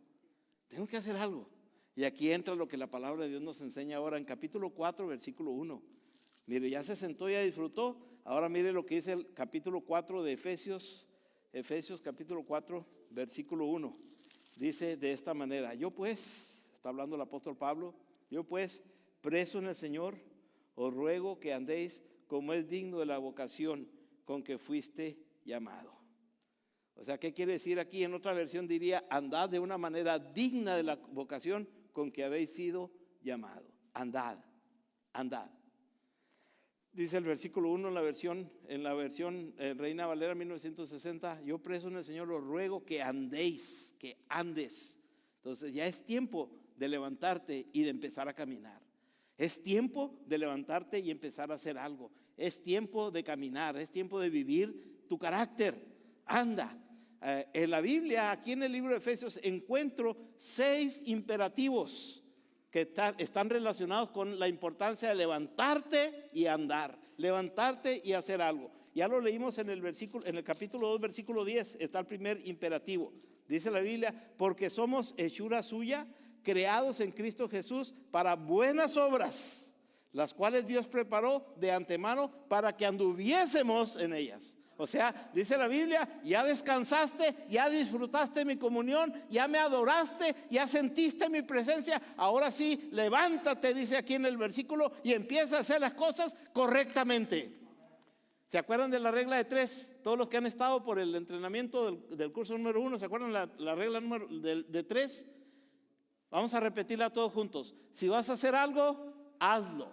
Y aquí entra lo que la palabra de Dios nos enseña ahora en capítulo 4, versículo 1. Mire, ya se sentó, ya disfrutó. Ahora mire lo que dice el capítulo 4 de Efesios capítulo 4, versículo 1. Dice de esta manera, yo pues, está hablando el apóstol Pablo, yo pues, preso en el Señor, os ruego que andéis como es digno de la vocación con que fuiste llamado. O sea, ¿qué quiere decir aquí? En otra versión diría, andad de una manera digna de la vocación con que habéis sido llamado. Andad. Dice el versículo 1 en la versión Reina Valera 1960, yo preso en el Señor os ruego que andéis, que andes. Entonces ya es tiempo de levantarte y de empezar a caminar. Es tiempo de levantarte y empezar a hacer algo. Es tiempo de caminar, es tiempo de vivir tu carácter. Anda, En la Biblia, aquí en el libro de Efesios, encuentro 6 imperativos que están relacionados con la importancia de levantarte y andar, levantarte y hacer algo. Ya lo leímos en el capítulo 2, versículo 10, está el primer imperativo. Dice la Biblia, porque somos hechura suya, creados en Cristo Jesús para buenas obras, las cuales Dios preparó de antemano para que anduviésemos en ellas. O sea, dice la Biblia, ya descansaste, ya disfrutaste mi comunión, ya me adoraste, ya sentiste mi presencia. Ahora sí, levántate, dice aquí en el versículo, y empieza a hacer las cosas correctamente. ¿Se acuerdan de la regla de 3? Todos los que han estado por el entrenamiento del curso número 1, ¿se acuerdan la regla de 3? Vamos a repetirla todos juntos. Si vas a hacer algo, hazlo.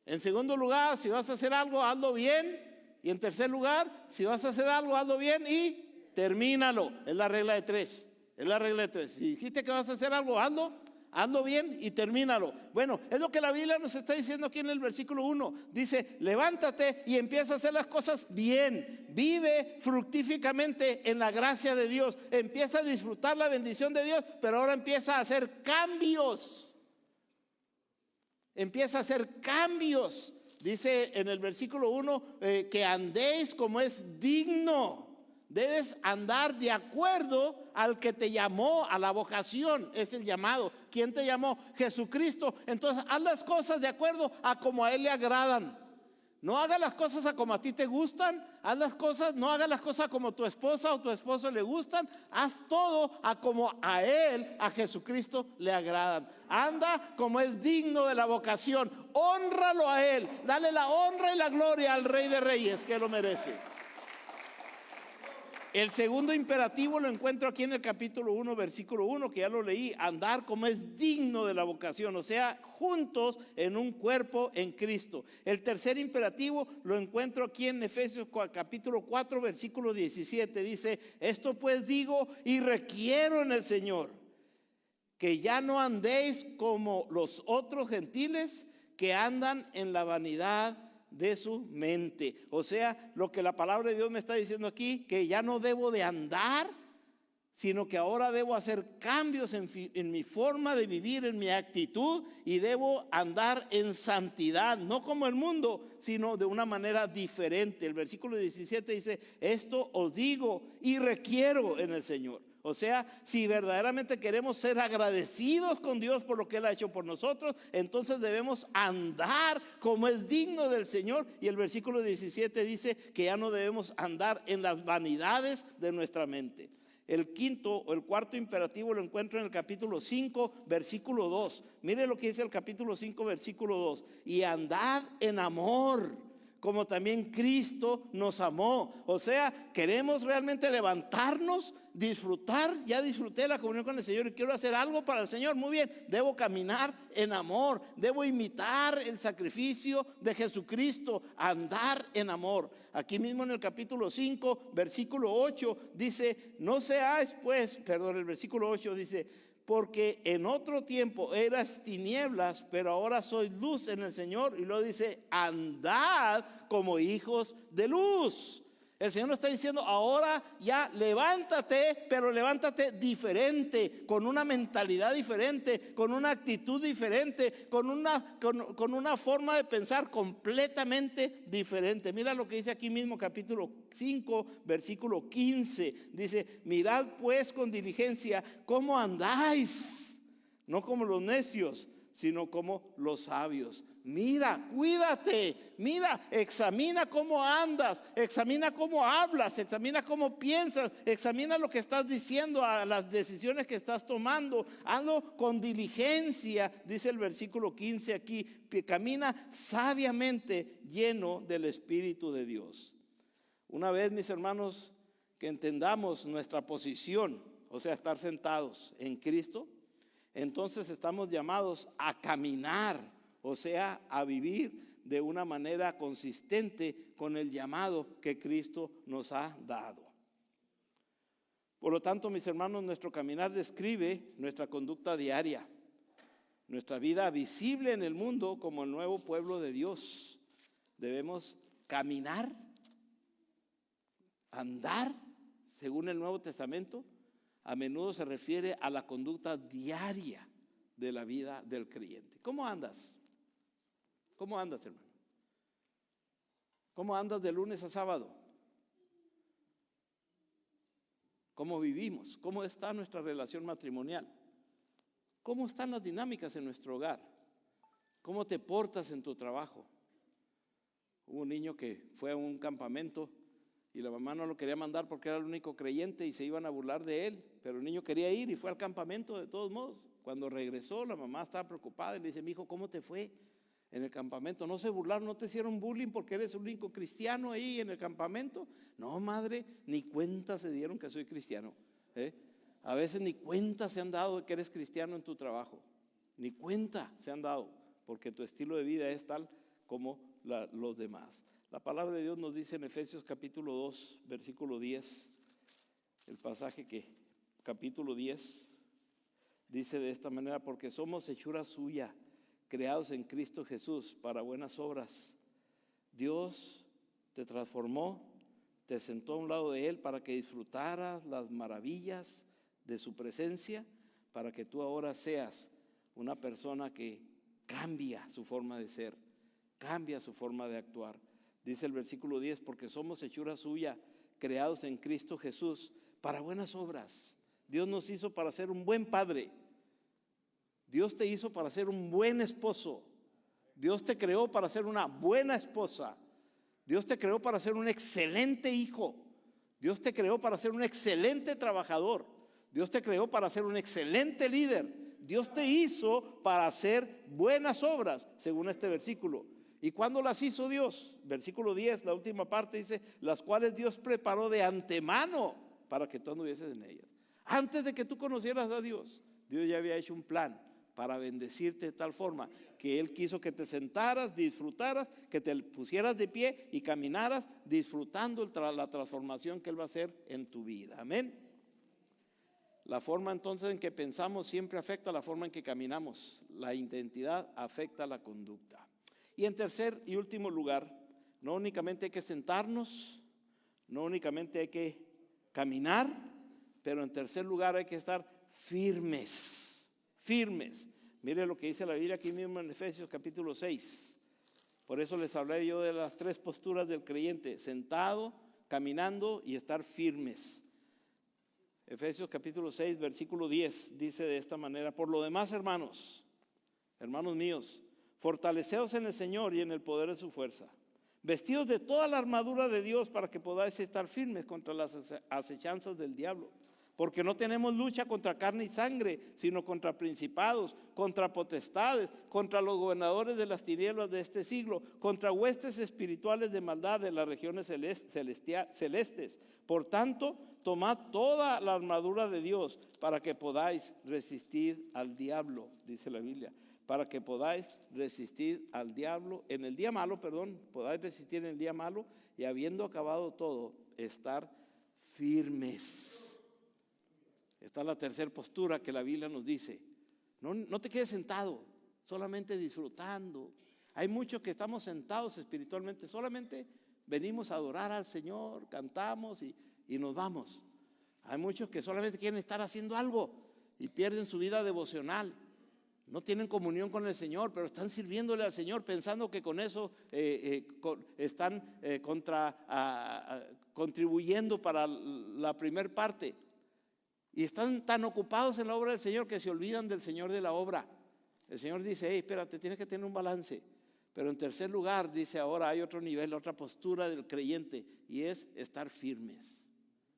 En segundo lugar, si vas a hacer algo, hazlo bien. Y en tercer lugar, si vas a hacer algo, hazlo bien y termínalo. Es la regla de 3. Es la regla de 3. Si dijiste que vas a hacer algo, hazlo bien y termínalo. Bueno, es lo que la Biblia nos está diciendo aquí en el versículo 1. Dice, levántate y empieza a hacer las cosas bien. Vive fructíficamente en la gracia de Dios. Empieza a disfrutar la bendición de Dios, pero ahora empieza a hacer cambios. Empieza a hacer cambios. Dice en el versículo 1 que andéis como es digno. Debes andar de acuerdo al que te llamó, a la vocación, es el llamado. ¿Quién te llamó? Jesucristo. Entonces haz las cosas de acuerdo a como a Él le agradan. No hagas las cosas a como a ti te gustan. No hagas las cosas como tu esposa o tu esposo le gustan. Haz todo a como a Él, a Jesucristo, le agradan. Anda como es digno de la vocación. Hónralo a Él. Dale la honra y la gloria al Rey de Reyes, que lo merece. El segundo imperativo lo encuentro aquí en el capítulo 1, versículo 1, que ya lo leí. Andar como es digno de la vocación, o sea, juntos en un cuerpo en Cristo. El tercer imperativo lo encuentro aquí en Efesios capítulo 4, versículo 17. Dice, esto pues digo y requiero en el Señor, que ya no andéis como los otros gentiles que andan en la vanidad de su mente. O sea, lo que la palabra de Dios me está diciendo aquí, que ya no debo de andar, sino que ahora debo hacer cambios en mi forma de vivir, en mi actitud, y debo andar en santidad, no como el mundo, sino de una manera diferente. El versículo 17 dice, esto os digo y requiero en el Señor. O sea, si verdaderamente queremos ser agradecidos con Dios por lo que Él ha hecho por nosotros, entonces debemos andar como es digno del Señor. Y el versículo 17 dice que ya no debemos andar en las vanidades de nuestra mente. El quinto o el cuarto imperativo lo encuentro en el capítulo 5, versículo 2. Mire lo que dice el capítulo 5, versículo 2. Y andad en amor, como también Cristo nos amó. O sea, queremos realmente levantarnos, disfrutar. Ya disfruté la comunión con el Señor y quiero hacer algo para el Señor. Muy bien, debo caminar en amor, debo imitar el sacrificio de Jesucristo, andar en amor. Aquí mismo en el capítulo 5, versículo 8 dice, no seáis pues, el versículo 8 dice, porque en otro tiempo eras tinieblas, pero ahora sois luz en el Señor. Y luego dice, andad como hijos de luz. El Señor nos está diciendo, ahora ya levántate, pero levántate diferente, con una mentalidad diferente, con una actitud diferente, con una forma de pensar completamente diferente. Mira lo que dice aquí mismo capítulo 5, versículo 15. Dice, mirad pues con diligencia cómo andáis, no como los necios, sino como los sabios. Mira, cuídate, mira, examina cómo andas, examina cómo hablas, examina cómo piensas, examina lo que estás diciendo, a las decisiones que estás tomando. Hazlo con diligencia, dice el versículo 15 aquí, que camina sabiamente lleno del Espíritu de Dios. Una vez, mis hermanos, que entendamos nuestra posición, o sea, estar sentados en Cristo, entonces estamos llamados a caminar, o sea, a vivir de una manera consistente con el llamado que Cristo nos ha dado. Por lo tanto, mis hermanos, nuestro caminar describe nuestra conducta diaria, nuestra vida visible en el mundo como el nuevo pueblo de Dios. Debemos caminar, andar según el Nuevo Testamento, a menudo se refiere a la conducta diaria de la vida del creyente. ¿Cómo andas? ¿Cómo andas, hermano? ¿Cómo andas de lunes a sábado? ¿Cómo vivimos? ¿Cómo está nuestra relación matrimonial? ¿Cómo están las dinámicas en nuestro hogar? ¿Cómo te portas en tu trabajo? Hubo un niño que fue a un campamento y la mamá no lo quería mandar porque era el único creyente y se iban a burlar de él, pero el niño quería ir y fue al campamento de todos modos. Cuando regresó, la mamá estaba preocupada y le dice: mijo, ¿cómo te fue en el campamento? ¿No se burlaron, no te hicieron bullying porque eres el único cristiano ahí en el campamento? No, madre, ni cuenta se dieron que soy cristiano. A veces ni cuenta se han dado de que eres cristiano en tu trabajo, ni cuenta se han dado, porque tu estilo de vida es tal como los demás. La palabra de Dios nos dice en Efesios capítulo 2, versículo 10, el pasaje capítulo 10, dice de esta manera: porque somos hechura suya, creados en Cristo Jesús para buenas obras. Dios te transformó, te sentó a un lado de Él para que disfrutaras las maravillas de su presencia, para que tú ahora seas una persona que cambia su forma de ser, cambia su forma de actuar. Dice el versículo 10: porque somos hechura suya, creados en Cristo Jesús para buenas obras. Dios nos hizo para ser un buen padre. Dios te hizo para ser un buen esposo. Dios te creó para ser una buena esposa. Dios te creó para ser un excelente hijo. Dios te creó para ser un excelente trabajador. Dios te creó para ser un excelente líder. Dios te hizo para hacer buenas obras, según este versículo. ¿Y cuándo las hizo Dios? Versículo 10, la última parte dice: las cuales Dios preparó de antemano para que tú anduvieses en ellas. Antes de que tú conocieras a Dios, Dios ya había hecho un plan para bendecirte de tal forma que Él quiso que te sentaras, disfrutaras, que te pusieras de pie y caminaras disfrutando la transformación que Él va a hacer en tu vida. Amén. La forma entonces en que pensamos siempre afecta la forma en que caminamos. La identidad afecta la conducta. Y en tercer y último lugar, no únicamente hay que sentarnos, no únicamente hay que caminar, pero en tercer lugar hay que estar firmes, firmes. Mire lo que dice la Biblia aquí mismo en Efesios capítulo 6. Por eso les hablé yo de las tres posturas del creyente: sentado, caminando y estar firmes. Efesios capítulo 6, versículo 10 dice de esta manera: por lo demás, hermanos míos, fortaleceos en el Señor y en el poder de su fuerza, vestidos de toda la armadura de Dios para que podáis estar firmes contra las acechanzas del diablo. Porque no tenemos lucha contra carne y sangre, sino contra principados, contra potestades, contra los gobernadores de las tinieblas de este siglo, contra huestes espirituales de maldad de las regiones celestes. Por tanto, tomad toda la armadura de Dios para que podáis resistir al diablo, dice la Biblia. Para que podáis resistir al diablo en el día malo, podáis resistir en el día malo, y habiendo acabado todo, estar firmes. Esta es la tercera postura que la Biblia nos dice. No te quedes sentado, solamente disfrutando. Hay muchos que estamos sentados espiritualmente, solamente venimos a adorar al Señor, cantamos y nos vamos. Hay muchos que solamente quieren estar haciendo algo y pierden su vida devocional. No tienen comunión con el Señor, pero están sirviéndole al Señor pensando que con eso están contribuyendo para la primer parte. Y están tan ocupados en la obra del Señor que se olvidan del Señor de la obra. El Señor dice: hey, espérate, tienes que tener un balance. Pero en tercer lugar, dice, ahora hay otro nivel, otra postura del creyente, y es estar firmes.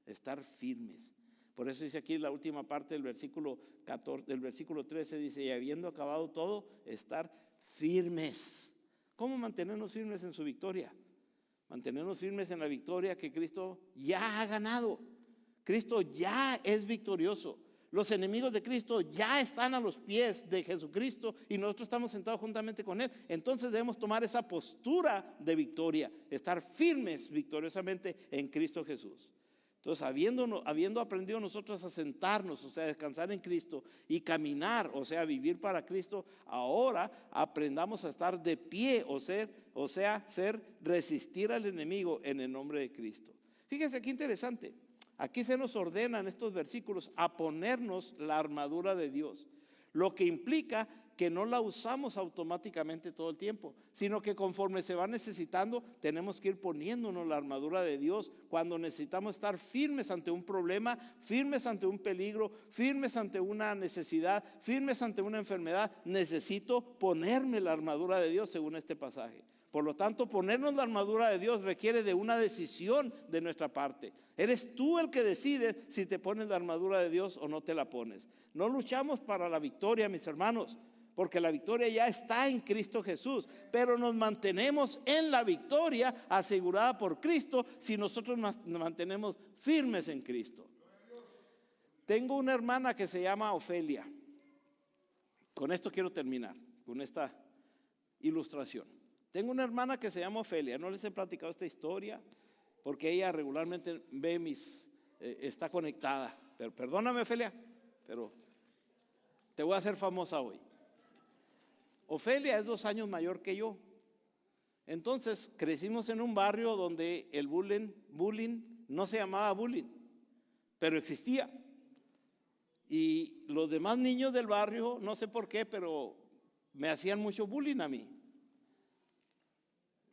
Estar firmes. Por eso dice aquí la última parte del versículo 14, del versículo 13, dice: y habiendo acabado todo, estar firmes. ¿Cómo mantenernos firmes en su victoria? Mantenernos firmes en la victoria que Cristo ya ha ganado. Cristo ya es victorioso. Los enemigos de Cristo ya están a los pies de Jesucristo y nosotros estamos sentados juntamente con Él. Entonces debemos tomar esa postura de victoria, estar firmes victoriosamente en Cristo Jesús. Entonces, habiendo aprendido nosotros a sentarnos, o sea, descansar en Cristo, y caminar, o sea, vivir para Cristo, ahora aprendamos a estar de pie, o sea, resistir al enemigo en el nombre de Cristo. Fíjense qué interesante. Aquí se nos ordena en estos versículos a ponernos la armadura de Dios, lo que implica que no la usamos automáticamente todo el tiempo, sino que conforme se va necesitando, tenemos que ir poniéndonos la armadura de Dios cuando necesitamos estar firmes ante un problema, firmes ante un peligro, firmes ante una necesidad, firmes ante una enfermedad. Necesito ponerme la armadura de Dios según este pasaje. Por lo tanto, ponernos la armadura de Dios requiere de una decisión de nuestra parte. Eres tú el que decides si te pones la armadura de Dios o no te la pones. No luchamos para la victoria, mis hermanos, porque la victoria ya está en Cristo Jesús, pero nos mantenemos en la victoria asegurada por Cristo si nosotros nos mantenemos firmes en Cristo. Tengo una hermana que se llama Ofelia. Con esto quiero terminar, con esta ilustración. Tengo una hermana que se llama Ofelia. No les he platicado esta historia porque ella regularmente ve está conectada. Pero perdóname, Ofelia, pero te voy a hacer famosa hoy. Ofelia es 2 años mayor que yo. Entonces crecimos en un barrio donde el bullying no se llamaba bullying, pero existía. Y los demás niños del barrio, no sé por qué, pero me hacían mucho bullying a mí.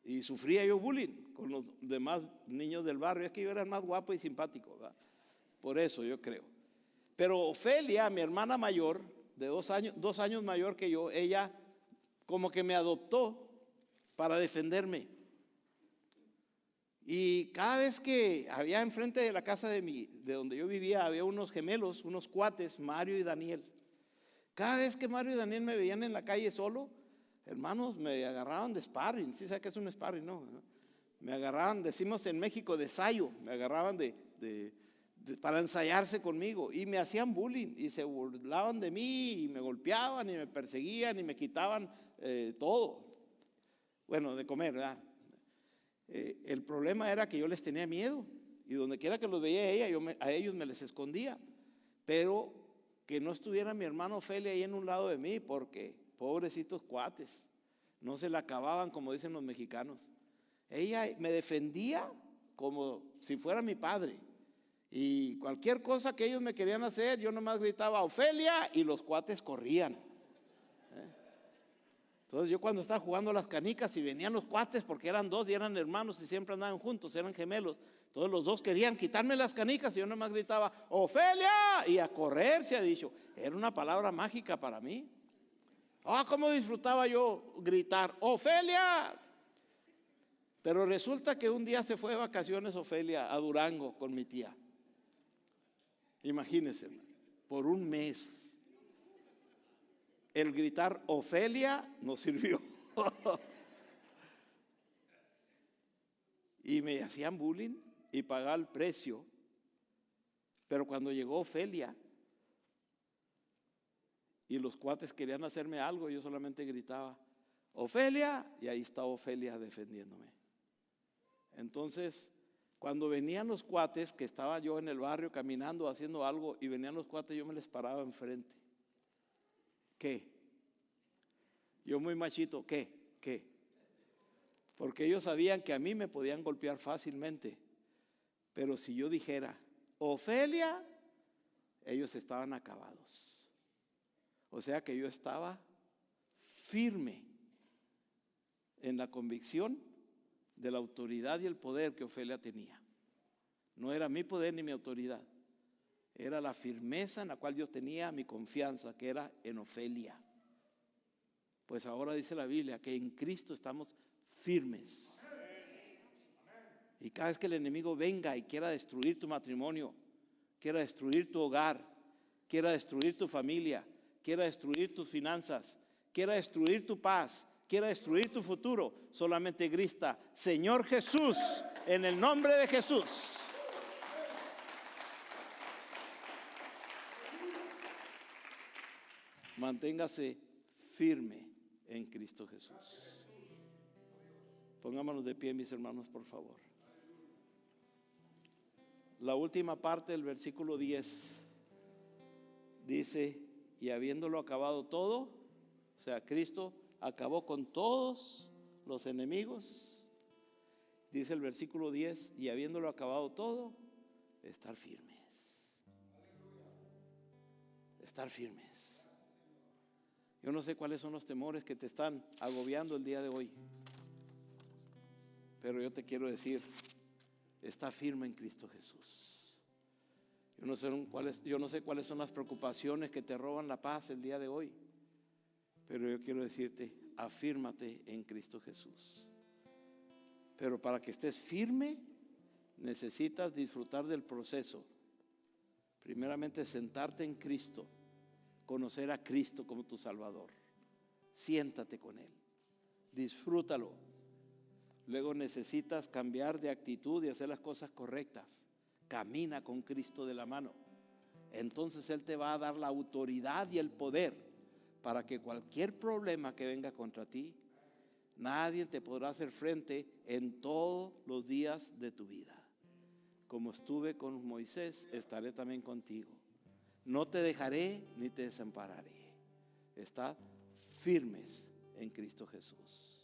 Y sufría yo bullying con los demás niños del barrio. Es que yo era el más guapo y simpático, ¿verdad? Por eso yo creo. Pero Ofelia, mi hermana mayor, de 2 años mayor que yo, ella como que me adoptó para defenderme. Y cada vez que había enfrente de la casa de donde yo vivía, había unos gemelos, unos cuates, Mario y Daniel. Cada vez que Mario y Daniel me veían en la calle solo, hermanos, me agarraban de sparring. ¿Sí sabe qué es un sparring? No. Me agarraban, decimos en México, de ensayo. Me agarraban para ensayarse conmigo. Y me hacían bullying. Y se burlaban de mí. Y me golpeaban. Y me perseguían. Y me quitaban todo. Bueno, de comer, ¿verdad? El problema era que yo les tenía miedo. Y donde quiera que los veía a ellos me les escondía. Pero que no estuviera mi hermano Ofelia ahí en un lado de mí, porque pobrecitos cuates, no se la acababan, como dicen los mexicanos. Ella me defendía como si fuera mi padre. Y cualquier cosa que ellos me querían hacer, yo nomás gritaba Ofelia y los cuates corrían. Entonces yo cuando estaba jugando las canicas y venían los cuates, porque eran 2 y eran hermanos y siempre andaban juntos, eran gemelos. Todos los 2 querían quitarme las canicas y yo nomás gritaba Ofelia y a correr, se ha dicho. Era una palabra mágica para mí. Cómo disfrutaba yo gritar Ofelia. Pero resulta que un día se fue de vacaciones Ofelia a Durango con mi tía. Imagínense, por un mes. El gritar Ofelia no sirvió. Y me hacían bullying y pagaba el precio. Pero cuando llegó Ofelia y los cuates querían hacerme algo, yo solamente gritaba Ofelia, y ahí está Ofelia defendiéndome. Entonces, cuando venían los cuates, que estaba yo en el barrio caminando, haciendo algo, y venían los cuates, yo me les paraba enfrente. ¿Qué? Yo muy machito, ¿qué? Porque ellos sabían que a mí me podían golpear fácilmente, pero si yo dijera Ofelia, ellos estaban acabados. O sea que yo estaba firme en la convicción de la autoridad y el poder que Ofelia tenía. No era mi poder ni mi autoridad, era la firmeza en la cual yo tenía mi confianza, que era en Ofelia. Pues ahora dice la Biblia que en Cristo estamos firmes. Y cada vez que el enemigo venga y quiera destruir tu matrimonio, quiera destruir tu hogar, quiera destruir tu familia, quiera destruir tus finanzas, quiera destruir tu paz, quiera destruir tu futuro, solamente grita Señor Jesús, en el nombre de Jesús. Manténgase firme en Cristo Jesús. Pongámonos de pie, mis hermanos, por favor. La última parte del versículo 10 dice, y habiéndolo acabado todo, o sea, Cristo acabó con todos los enemigos. Dice el versículo 10, y habiéndolo acabado todo, estar firmes. Estar firmes. Yo no sé cuáles son los temores que te están agobiando el día de hoy, pero yo te quiero decir, está firme en Cristo Jesús. Yo no sé cuáles son las preocupaciones que te roban la paz el día de hoy, pero yo quiero decirte, afírmate en Cristo Jesús. Pero para que estés firme, necesitas disfrutar del proceso. Primeramente, sentarte en Cristo, conocer a Cristo como tu Salvador. Siéntate con Él, disfrútalo. Luego necesitas cambiar de actitud y hacer las cosas correctas. Camina con Cristo de la mano. Entonces Él te va a dar la autoridad y el poder para que cualquier problema que venga contra ti, nadie te podrá hacer frente en todos los días de tu vida. Como estuve con Moisés, estaré también contigo. No te dejaré ni te desampararé. Está firmes en Cristo Jesús.